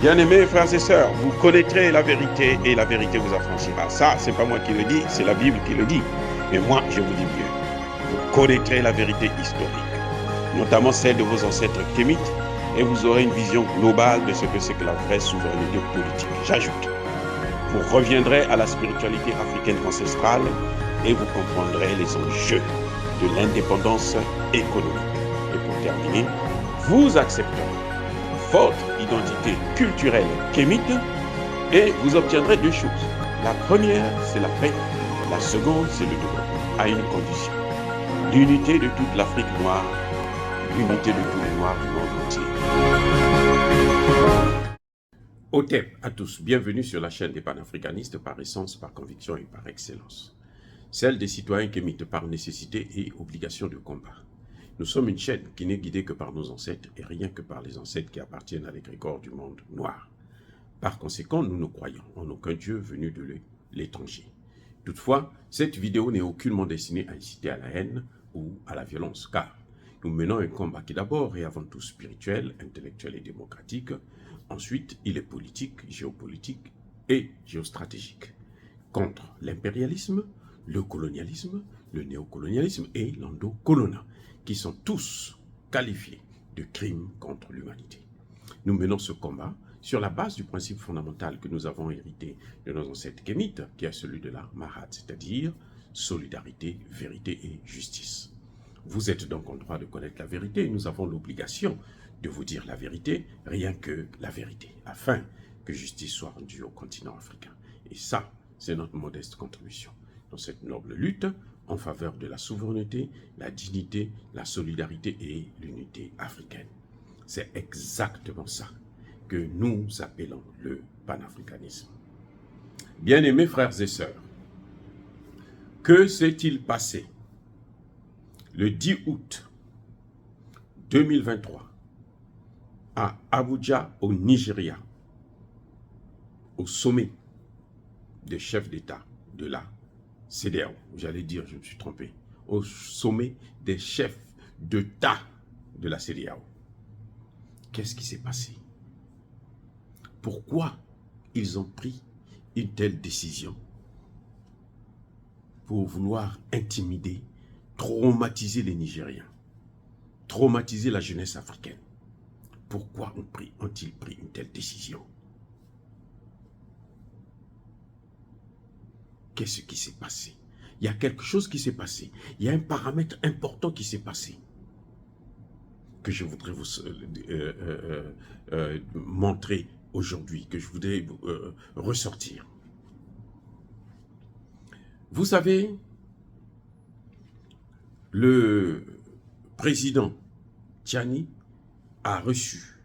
Bien-aimés frères et sœurs, vous connaîtrez la vérité et la vérité vous affranchira. Ça, c'est pas moi qui le dis, c'est la Bible qui le dit. Mais moi, je vous dis mieux. Vous connaîtrez la vérité historique, notamment celle de vos ancêtres kémites, et vous aurez une vision globale de ce que c'est que la vraie souveraineté politique. J'ajoute, vous reviendrez à la spiritualité africaine ancestrale et vous comprendrez les enjeux de l'indépendance économique. Et pour terminer, vous accepterez votre identité culturelle kémite et vous obtiendrez deux choses. La première, c'est la paix. La seconde, c'est le développement, à une condition. L'unité de toute l'Afrique noire, l'unité de tous les Noirs du monde entier. Otep à tous, bienvenue sur la chaîne des panafricanistes par essence, par conviction et par excellence. Celle des citoyens kémites par nécessité et obligation de combat. Nous sommes une chaîne qui n'est guidée que par nos ancêtres et rien que par les ancêtres qui appartiennent à l'égrégore du monde noir. Par conséquent, nous ne croyons en aucun Dieu venu de l'étranger. Toutefois, cette vidéo n'est aucunement destinée à inciter à la haine ou à la violence, car nous menons un combat qui d'abord est avant tout spirituel, intellectuel et démocratique. Ensuite, il est politique, géopolitique et géostratégique. Contre l'impérialisme, le colonialisme, le néocolonialisme et l'endocolonat, qui sont tous qualifiés de crimes contre l'humanité. Nous menons ce combat sur la base du principe fondamental que nous avons hérité de nos ancêtres kémites, qui est celui de la Mahat, c'est-à-dire solidarité, vérité et justice. Vous êtes donc en droit de connaître la vérité et nous avons l'obligation de vous dire la vérité, rien que la vérité, afin que justice soit rendue au continent africain. Et ça, c'est notre modeste contribution dans cette noble lutte en faveur de la souveraineté, la dignité, la solidarité et l'unité africaine. C'est exactement ça que nous appelons le panafricanisme. Bien-aimés frères et sœurs, que s'est-il passé le 10 août 2023 à Abuja, au Nigeria, au sommet des chefs d'État de la CEDEAO, j'allais dire, je me suis trompé, au sommet des chefs d'État de la CEDEAO. Qu'est-ce qui s'est passé? Pourquoi ils ont pris une telle décision pour vouloir intimider, traumatiser les Nigériens, traumatiser la jeunesse africaine? Pourquoi ont-ils pris une telle décision? Qu'est-ce qui s'est passé? Il y a quelque chose qui s'est passé. Il y a un paramètre important qui s'est passé que je voudrais vous montrer aujourd'hui, que je voudrais ressortir. Vous savez, le président Tiani a reçu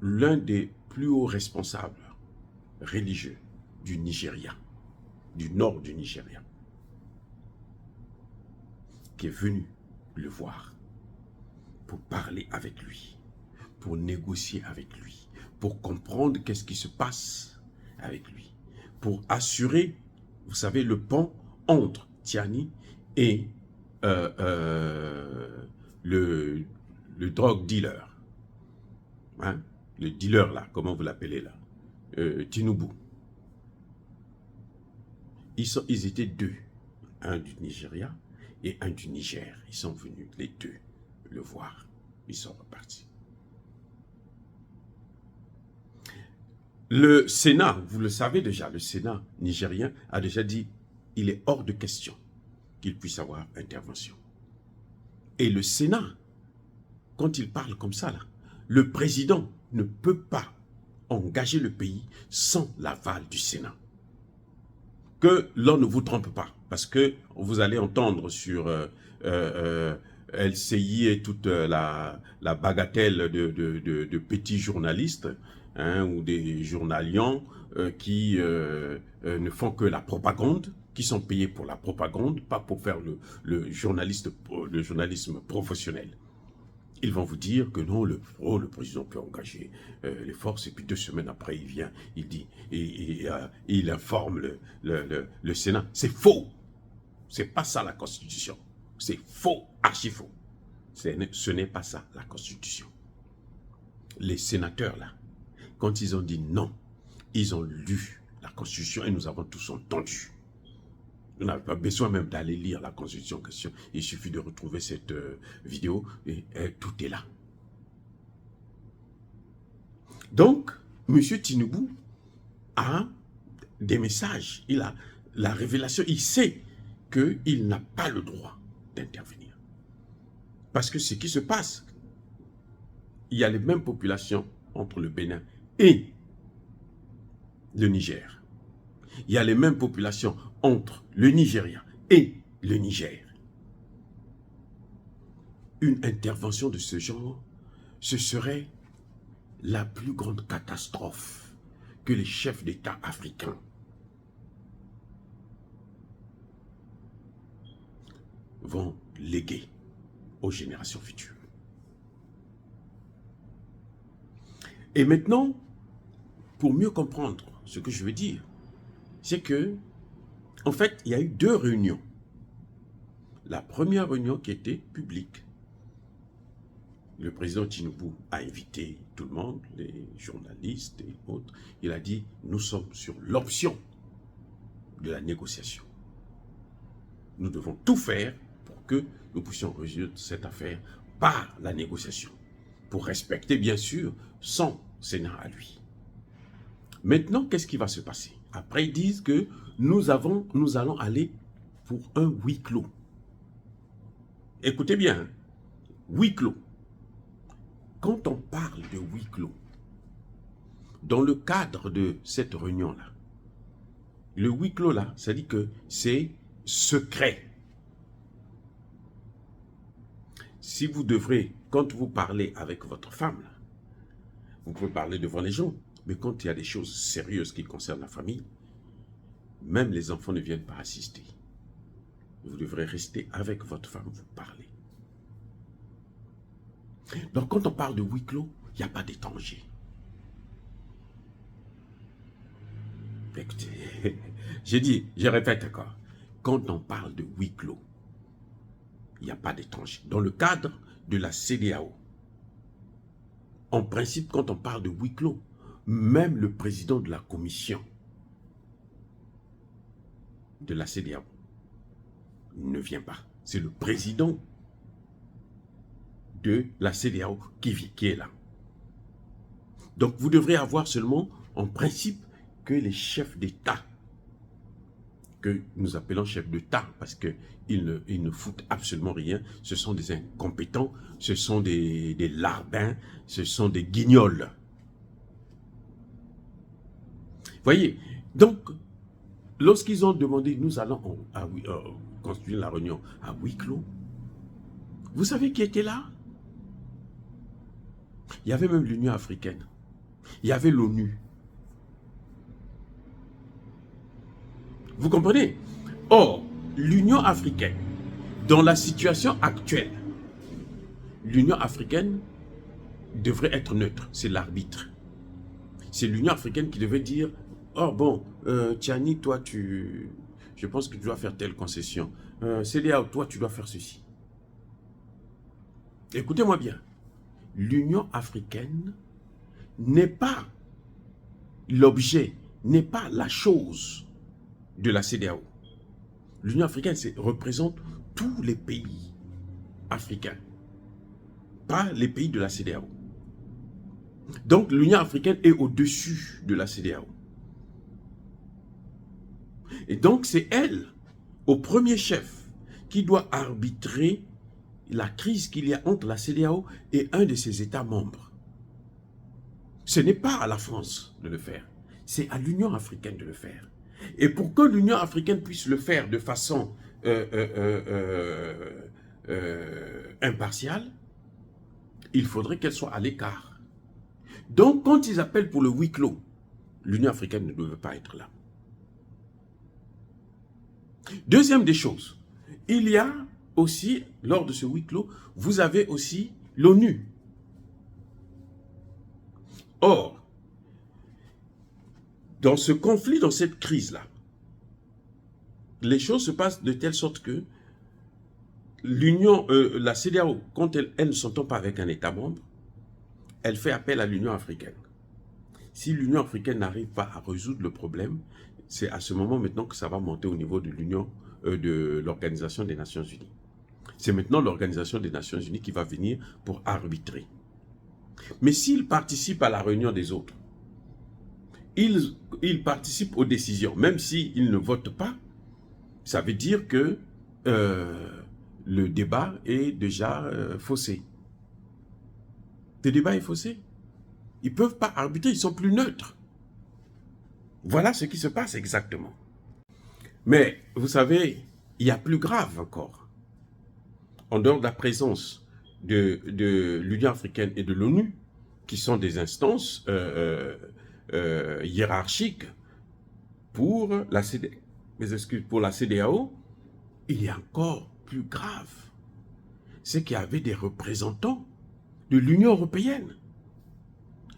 l'un des plus hauts responsables religieux du Nigeria, du nord du Nigeria, qui est venu le voir pour parler avec lui, pour négocier avec lui, pour comprendre qu'est-ce qui se passe avec lui, pour assurer, vous savez, le pont entre Tiani et le drug dealer, hein? Le dealer là, comment vous l'appelez là, Tinubu. Ils étaient deux, un du Nigeria et un du Niger. Ils sont venus les deux le voir. Ils sont repartis. Le Sénat, vous le savez déjà, le Sénat nigérien a déjà dit il est hors de question qu'il puisse avoir intervention. Et le Sénat, quand il parle comme ça, là, le président ne peut pas engager le pays sans l'aval du Sénat. Que l'on ne vous trompe pas, parce que vous allez entendre sur LCI et toute la bagatelle de petits journalistes, hein, ou des journaliens qui ne font que la propagande, qui sont payés pour la propagande, pas pour faire le journalisme professionnel. Ils vont vous dire que non, le président peut engager les forces, et puis 2 semaines après, il vient, il dit, il informe le Sénat. C'est faux. C'est pas ça la Constitution. C'est faux, archi faux. Ce n'est pas ça la Constitution. Les sénateurs là, quand ils ont dit non, ils ont lu la Constitution et nous avons tous entendu. Vous n'avez pas besoin même d'aller lire la Constitution en question. Il suffit de retrouver cette vidéo et tout est là. Donc, M. Tinubu a des messages. Il a la révélation. Il sait qu'il n'a pas le droit d'intervenir. Parce que ce qui se passe, il y a les mêmes populations entre le Bénin et le Niger. Il y a les mêmes populations entre le Nigeria et le Niger. Une intervention de ce genre, ce serait la plus grande catastrophe que les chefs d'État africains vont léguer aux générations futures. Et maintenant, pour mieux comprendre ce que je veux dire, c'est que, en fait, il y a eu 2 réunions. La première réunion qui était publique. Le président Tinubu a invité tout le monde, les journalistes et autres. Il a dit, nous sommes sur l'option de la négociation. Nous devons tout faire pour que nous puissions résoudre cette affaire par la négociation. Pour respecter, bien sûr, son Sénat à lui. Maintenant, qu'est-ce qui va se passer? Après, ils disent que nous allons aller pour un huis clos. Écoutez bien, huis clos. Quand on parle de huis clos, dans le cadre de cette réunion-là, le huis clos-là, ça dit que c'est secret. Si vous devrez, quand vous parlez avec votre femme, là, vous pouvez parler devant les gens, mais quand il y a des choses sérieuses qui concernent la famille, même les enfants ne viennent pas assister. Vous devrez rester avec votre femme, vous parler. Donc quand on parle de huis clos, il n'y a pas d'étranger. Écoutez, je répète encore, quand on parle de huis clos, il n'y a pas d'étranger. Dans le cadre de la CEDEAO, en principe, quand on parle de huis clos, même le président de la commission de la CEDEAO ne vient pas. C'est le président de la CEDEAO qui est là. Donc vous devrez avoir seulement, en principe, que les chefs d'État, que nous appelons chefs d'État, parce qu'ils ne foutent absolument rien, ce sont des incompétents, ce sont des larbins, ce sont des guignols. Voyez, donc, lorsqu'ils ont demandé, nous allons constituer la réunion à huis clos, vous savez qui était là? Il y avait même l'Union africaine. Il y avait l'ONU. Vous comprenez? Or, l'Union africaine, dans la situation actuelle, l'Union africaine devrait être neutre. C'est l'arbitre. C'est l'Union africaine qui devait dire, oh bon, Tiani, toi, je pense que tu dois faire telle concession. CEDEAO, toi, tu dois faire ceci. Écoutez-moi bien. L'Union africaine n'est pas l'objet, n'est pas la chose de la CEDEAO. L'Union africaine représente tous les pays africains, pas les pays de la CEDEAO. Donc l'Union africaine est au-dessus de la CEDEAO. Et donc c'est elle, au premier chef, qui doit arbitrer la crise qu'il y a entre la CEDEAO et un de ses États membres. Ce n'est pas à la France de le faire, c'est à l'Union africaine de le faire. Et pour que l'Union africaine puisse le faire de façon impartiale, il faudrait qu'elle soit à l'écart. Donc quand ils appellent pour le huis clos, l'Union africaine ne devait pas être là. Deuxième des choses, il y a aussi, lors de ce huis clos, vous avez aussi l'ONU. Or, dans ce conflit, dans cette crise-là, les choses se passent de telle sorte que la CEDEAO, quand elle ne s'entend pas avec un État membre, elle fait appel à l'Union africaine. Si l'Union africaine n'arrive pas à résoudre le problème, c'est à ce moment maintenant que ça va monter au niveau de de l'Organisation des Nations Unies. C'est maintenant l'Organisation des Nations Unies qui va venir pour arbitrer. Mais s'ils participent à la réunion des autres, ils participent aux décisions, même s'ils ne votent pas, ça veut dire que le débat est déjà faussé. Le débat est faussé. Ils ne peuvent pas arbitrer, ils sont plus neutres. Voilà ce qui se passe exactement. Mais vous savez, il y a plus grave encore. En dehors de la présence de l'Union africaine et de l'ONU, qui sont des instances hiérarchiques pour la CEDEAO, il y a encore plus grave. C'est qu'il y avait des représentants de l'Union européenne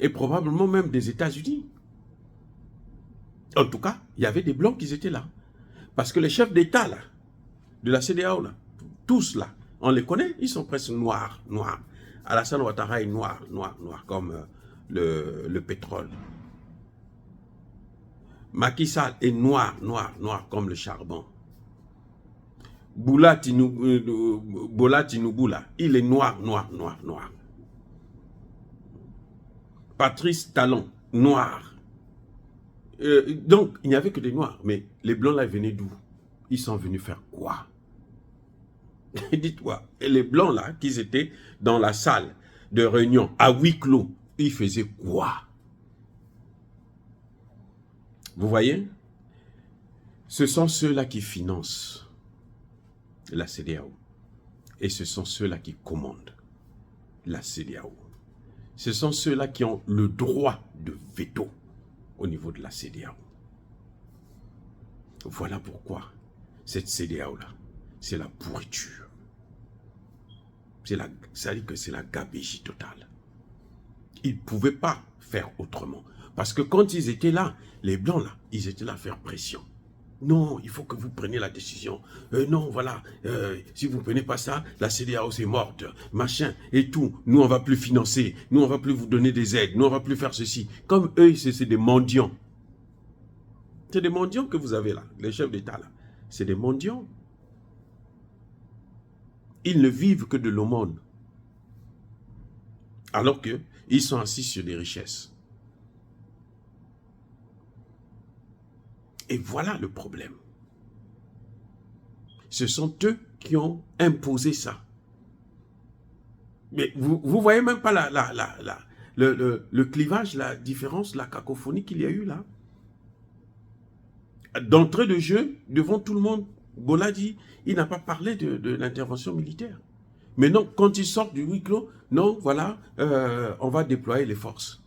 et probablement même des États-Unis. En tout cas, il y avait des Blancs qui étaient là. Parce que les chefs d'État là, de la CEDEAO, là, tous là, on les connaît, ils sont presque noirs. Alassane Ouattara est noir, comme le pétrole. Macky Sall est noir, comme le charbon. Bola Tinubu là, il est noir. Patrice Talon, noir. Donc, il n'y avait que des noirs. Mais les blancs là, ils venaient d'où? Ils sont venus faire quoi? Dites-moi, et les blancs là, qui étaient dans la salle de réunion à huis clos, ils faisaient quoi? Vous voyez? Ce sont ceux-là qui financent la CEDEAO. Et ce sont ceux-là qui commandent la CEDEAO. Ce sont ceux-là qui ont le droit de veto au niveau de la CEDEAO. Voilà pourquoi cette CEDEAO-là, c'est la pourriture. Ça dit que c'est la gabegie totale. Ils ne pouvaient pas faire autrement. Parce que quand ils étaient là, les Blancs là, ils étaient là à faire pression. Non, il faut que vous preniez la décision. Non, voilà, si vous ne prenez pas ça, la CEDEAO c'est morte, machin, et tout. Nous, on ne va plus financer, nous, on ne va plus vous donner des aides, nous, on ne va plus faire ceci. Comme eux, c'est des mendiants. C'est des mendiants que vous avez là, les chefs d'État là. C'est des mendiants. Ils ne vivent que de l'aumône. Alors qu'ils sont assis sur des richesses. Et voilà le problème. Ce sont eux qui ont imposé ça. Mais vous ne voyez même pas le clivage, la différence, la cacophonie qu'il y a eu là. D'entrée de jeu, devant tout le monde, Bola dit, il n'a pas parlé de l'intervention militaire. Mais non, quand il sort du huis clos, non, voilà, on va déployer les forces.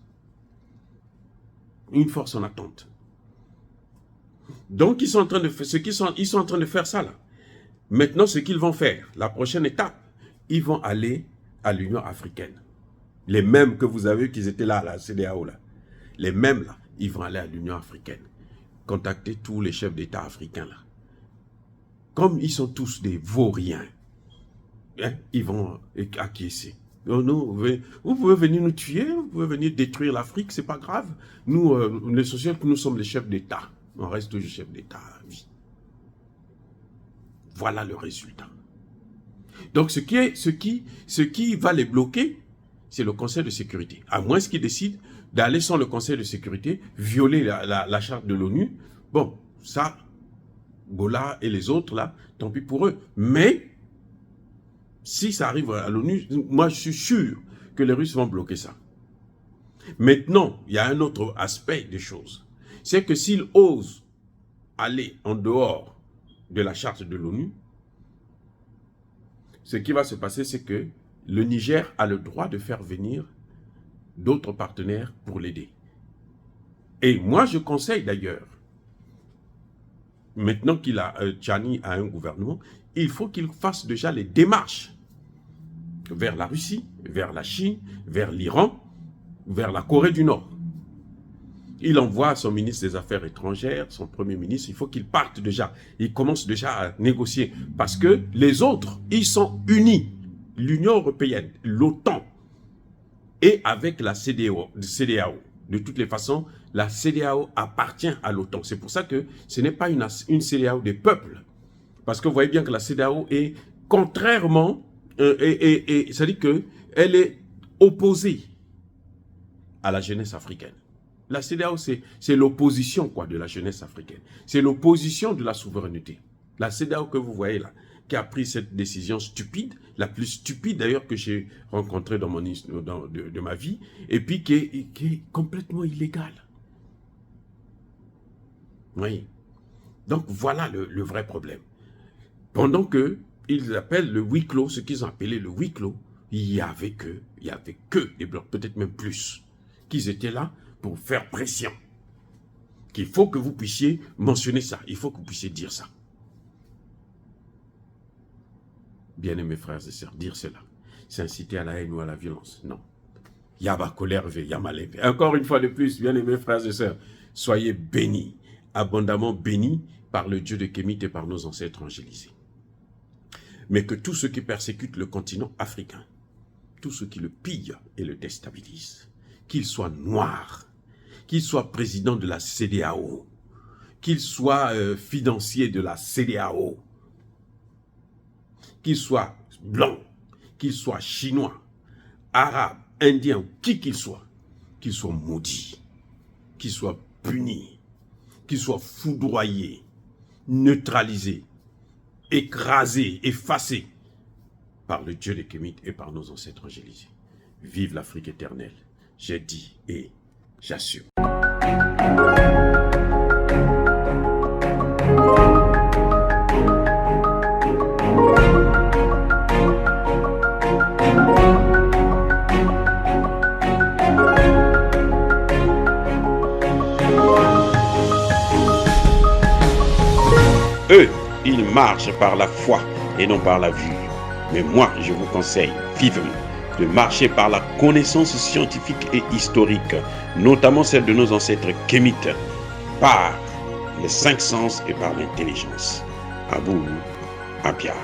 Une force en attente. Donc, ils sont en train de faire, ils sont en train de faire ça là. Maintenant, ce qu'ils vont faire, la prochaine étape, ils vont aller à l'Union africaine. Les mêmes que vous avez, qu'ils étaient là, la CEDEAO là. Les mêmes là, ils vont aller à l'Union africaine. Contacter tous les chefs d'État africains là. Comme ils sont tous des vauriens, hein, ils vont acquiescer. Non, vous pouvez venir nous tuer, vous pouvez venir détruire l'Afrique, c'est pas grave. Nous, les socialistes, nous sommes les chefs d'État. On reste toujours chef d'État à vie. Voilà le résultat. Donc, ce qui va les bloquer, c'est le Conseil de sécurité. À moins qu'ils décident d'aller sans le Conseil de sécurité, violer la charte de l'ONU. Bon, ça, Bola et les autres, là, tant pis pour eux. Mais, si ça arrive à l'ONU, moi, je suis sûr que les Russes vont bloquer ça. Maintenant, il y a un autre aspect des choses. C'est que s'ils osent aller en dehors de la charte de l'ONU, ce qui va se passer, c'est que le Niger a le droit de faire venir d'autres partenaires pour l'aider. Et moi, je conseille d'ailleurs, maintenant qu'il a Tchani a un gouvernement, il faut qu'il fasse déjà les démarches vers la Russie, vers la Chine, vers l'Iran, vers la Corée du Nord. Il envoie son ministre des Affaires étrangères, son premier ministre, il faut qu'il parte déjà. Il commence déjà à négocier. Parce que les autres, ils sont unis. L'Union européenne, l'OTAN, et avec la CEDEAO. De toutes les façons, la CEDEAO appartient à l'OTAN. C'est pour ça que ce n'est pas une CEDEAO des peuples. Parce que vous voyez bien que la CEDEAO est contrairement, c'est-à-dire qu'elle est opposée à la jeunesse africaine. La CEDEAO, c'est l'opposition de la jeunesse africaine. C'est l'opposition de la souveraineté. La CEDEAO que vous voyez là, qui a pris cette décision stupide, la plus stupide d'ailleurs que j'ai rencontrée dans de ma vie, et puis qui est complètement illégale. Oui. Donc voilà le vrai problème. Pendant qu'ils appellent le huis clos, ce qu'ils ont appelé le huis clos, il y avait que des blocs, peut-être même plus, qu'ils étaient là pour faire pression. Qu'il faut que vous puissiez mentionner ça, il faut que vous puissiez dire ça. Bien-aimés frères et sœurs, dire cela, c'est inciter à la haine ou à la violence. Non. Yaba colère, yama levé. Encore une fois de plus, bien-aimés frères et sœurs, soyez bénis, abondamment bénis par le Dieu de Kémit et par nos ancêtres angélisés. Mais que tous ceux qui persécutent le continent africain, tous ceux qui le pillent et le déstabilisent, qu'ils soient noirs, qu'ils soient présidents de la CEDEAO, qu'ils soient financiers de la CEDEAO, qu'ils soient blancs, qu'ils soient chinois, arabes, indiens, qui qu'ils soient maudits, qu'ils soient punis, qu'ils soient foudroyés, neutralisés, écrasés, effacés par le Dieu de Kémit et par nos ancêtres angélisés. Vive l'Afrique éternelle, j'ai dit et j'assume. Eux, ils marchent par la foi et non par la vue. Mais moi, je vous conseille vivement de marcher par la connaissance scientifique et historique, notamment celle de nos ancêtres kémites, par les 5 sens et par l'intelligence. Abou Abia.